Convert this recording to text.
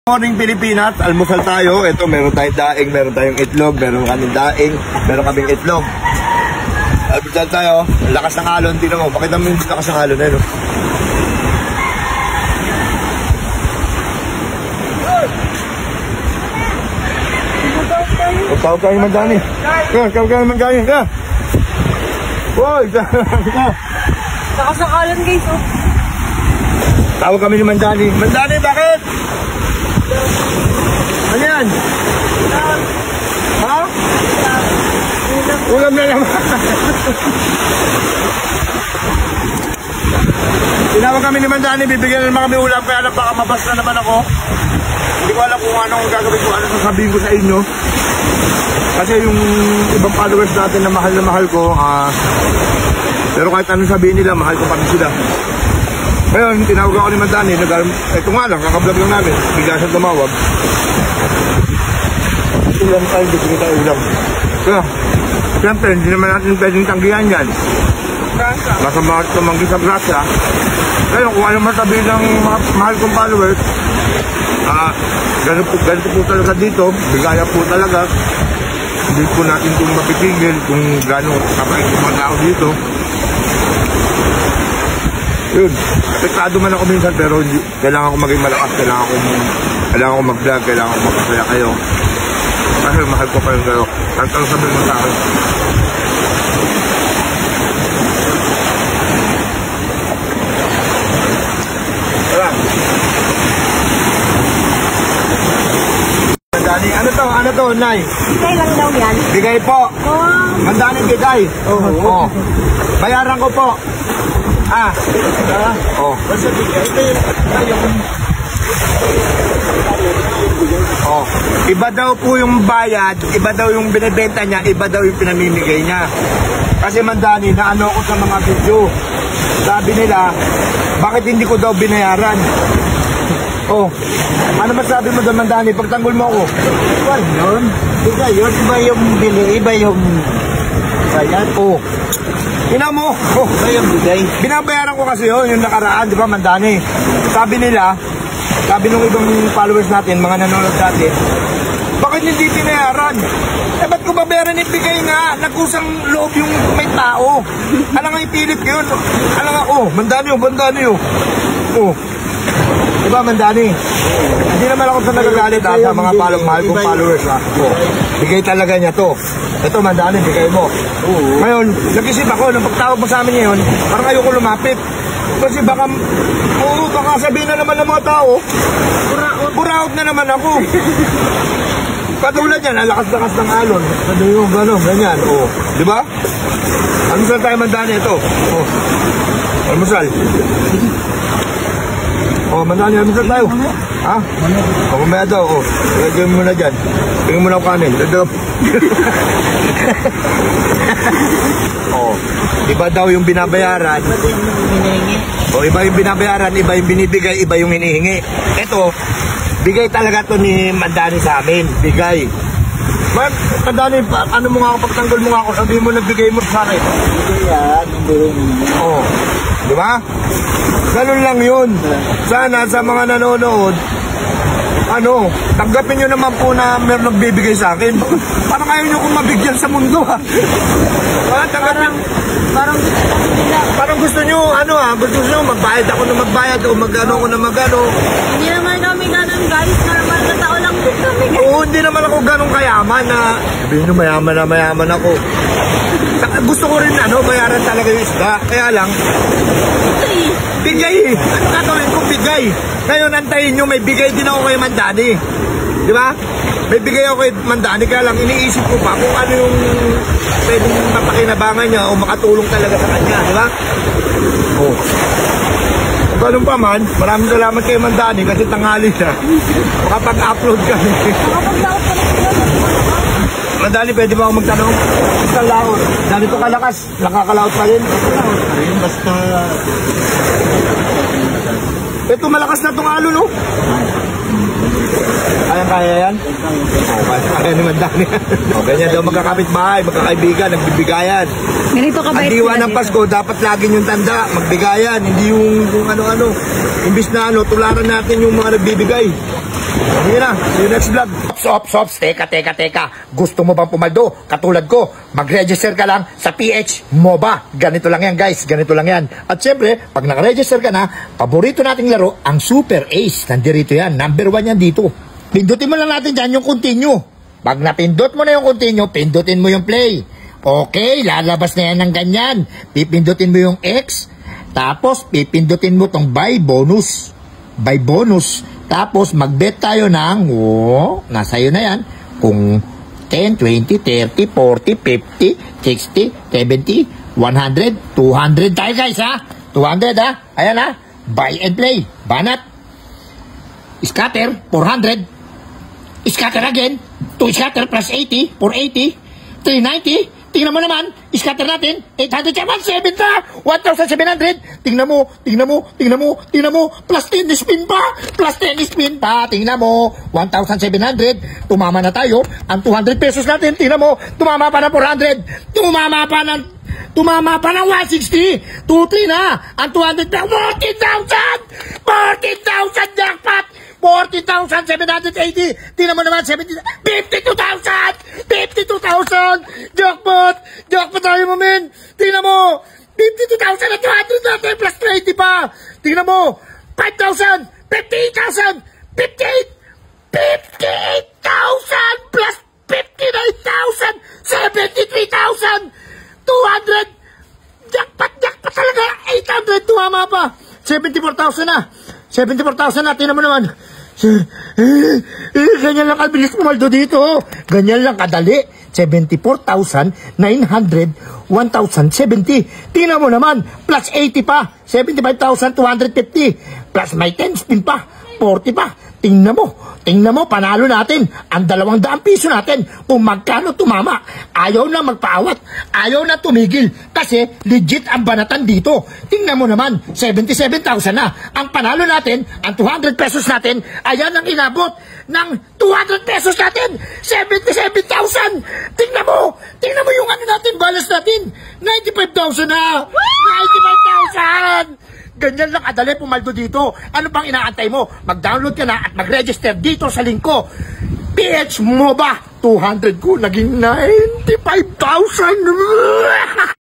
Morning Pilipinas, almusal tayo. Ito, meron tayong daing, meron tayong itlog, meron kaming daing, meron kaming itlog. Almusal tayo. Lakas ng alon, tingnan mo. Pakita mo yung lakas ng alon, no? Tawag kayo magdani. Tawag kayo magdani. Boy, Lakas ng alon, guys, oh. tawag kami ni Mandani. Mandani, bakit? Ano yan? Ha? Ulam na naman. Tinawag kami ni Mandani, bibigyan na naman kami ulam, kaya lang baka mabas na naman ako. Hindi ko alam kung anong gagawin ko, ano sasabihin ko sa inyo. Kasi yung ibang followers natin na mahal ko, pero kahit anong sabihin nila, mahal ko pa rin sila. Ngayon, tinawag ako ni Mandani, ito nga lang, kakablog lang namin, bigla siya tumawag. Ulam tayo, bibigyan tayo ulam. Kaya, siyempre, hindi naman natin pwedeng tanggihan yan. Nasa mga tumanggi sa grasya. Ngayon, kung ano masabihin ng mga mahal kong followers, ganito po talaga dito, bigaya po talaga. Hindi po natin kung mapipigil kung gano'ng kapait yung mga tao dito. Yun, apektado man ako minsan pero hindi, kailangan ko maging malakas, kailangan ko mag-vlog, kailangan ko magpasaya kayo. Kasi mahal ko pa rin kayo. Kahit ang sabihin mo sa akin. Mandani, ano to, Nay? Bigay lang daw yan. Bigay po. Oh. Mandani, bigay. Oo. Bayaran ko po. Oh. Oh. Iba daw po yung bayad, iba daw yung binibenta niya, iba daw yung pinamimigay niya. Kasi Mandani, naano ko sa mga video. Sabi nila, bakit hindi ko daw binayaran? Oh. Ano masabi mo daw, Mandani, pagtanggol mo ako? Well, yun. Iba yung bili, iba yung bayad. Oh. Ina mo, Iba yung bigay. binabayaran ko kasi yun, yung nakaraan, di ba, Mandani? Sabi nila, sabi nung ibang followers natin, mga nanonood natin, bakit hindi binayaran? Eh, ba't ko babayaran? Ibigay nga, nagkusang loob yung may tao. Alam nga, ipilit ko yun. Alam nga, Mandani. Oh. Diba, Mandani? Hindi naman ako sa nagagalit sa mga mahal kong followers. Oh. Bigay talaga niya to. Ito, Mandani, bigay mo. Ngayon, nag-isip ako, nung pagtawag mo sa amin ngayon, parang ayoko lumapit. Kasi baka sabihin na naman ng mga tao, buraot na naman ako. Katulad yan, ang lakas-lakas ng alon. Sabi yung gano'n, ganyan. Oh. Diba? Almusal tayo, Mandani, ito. Oh. Almusal. Oh, Mandani, almusal tayo. Ha? O, kumaya daw. Oh. Lagyan mo na dyan. Tingin mo na ang kanin. Oh. Iba daw yung binabayaran. O, iba yung binabayaran, iba yung binibigay, iba yung hinihingi. Ito, bigay talaga to ni Mandani sa amin. Bigay. Mandani, ano mo nga ako, pagtanggol mo nga ako, sabihin mo na bigay mo sa akin. Bigay yan. Oh. Di ba? Ganun lang yun. Sana sa mga nanonood, tanggapin nyo naman po na meron nagbibigay sa akin. Parang ayaw nyo kong mabigyan sa mundo, ha? Parang gusto nyo, gusto nyo magbayad ako na magbayad o mag-ano ako na mag-ano. Hindi naman kami ganun, guys. Normal na tao lang din kami, guys. Oo, hindi naman ako ganun kayaman na sabihin nyo mayaman ako. Gusto ko rin bayaran talaga yung isda. Kaya lang, bigay. Tatawin ko bigay. Ngayon, antayin nyo, may bigay din ako kay Mandani. Di ba? May bigay ako kay Mandani. Kaya lang, iniisip ko pa kung ano yung pwedeng mapakinabangan niya o makatulong talaga sa kanya. Di ba? Oh. Ganun pa man, maraming salamat kay Mandani kasi tanghali siya. Makapag-upload kami. Mandani, pwede ba ako magtanong? Isang laot. Ganito kalakas. Nakakalaot pa rin. Basta... Ito, malakas na itong alon, no? Kaya yan? Okay. ni Mandani. O, ganyan daw magkakapit-bahay, magkakaibigan, nagbibigayan. Ganito ka ba? Ang diwa ng Pasko, dapat lagi yung tanda, magbigayan, hindi yung ano-ano. Imbis na tularan natin yung mga nagbibigay. Hindi na, see you next vlog. Ops, teka. Gusto mo bang pumaldo? Katulad ko, mag-register ka lang sa PH MOBA. Ganito lang yan guys, ganito lang yan. At syempre, pag naka-register ka na, paborito nating laro, ang Super Ace. Nandirito yan, number 1 yan dito. Pindutin mo lang natin dyan yung continue. Pag napindot mo na yung continue, pindutin mo yung play. Okay, lalabas na yan ng ganyan. Pipindutin mo yung X, tapos pipindutin mo tong buy bonus. Tapos mag-bet tayo ng, nasa iyo na yan, kung 10, 20, 30, 40, 50, 60, 70, 100, 200 tayo guys ha. 200 ha. Ayan ha. Buy and play. Banat. Scatter, 400. Scatter again. 2 scatter plus 80, 480. 390. Tingnan mo naman, scatter natin, 800, 1,700, 1,700. Tingnan mo, plus 10 spin pa, tingnan mo, 1,700, tumama na tayo, ang 200 pesos natin, tingnan mo, tumama pa ng 400, tumama pa ng 160, 2,3 na, ang 200 na, 14,000 jackpot, 40,780. Tingnan mo naman, 52,000! Jackpot tayo mo, men! Tingnan mo! 52,000 at 200 natin plus 30 pa! Tingnan mo! 5,000! 58,000! 58,000 plus 59,000! 73,000! 200! Jackpot talaga! 800! Tumama pa! 74,000 na! 74,000 na! Tingnan mo naman! Ganyan lang kabilis pumaldo dito. Ganyan lang kadali. 74,900, 1,070. Tingnan mo naman, plus 80 pa, 75,250. Plus may 10 spin pa, 40 pa. Tingnan mo, panalo natin ang 200 piso natin kung magkano tumama. Ayaw na magpaawat, ayaw na tumigil kasi legit ang banatan dito. Tingnan mo naman, 77,000 na. Ang panalo natin, ang 200 pesos natin, ayan ang inabot ng 200 pesos natin, 77,000. Tingnan mo yung ano natin, balance natin, 95,000 na. 95,000. Ganyan lang kadali pumaldo dito. Ano pang inaantay mo? Mag-download ka na at mag-register dito sa link ko. PH MOBA 200 ko naging 95,000.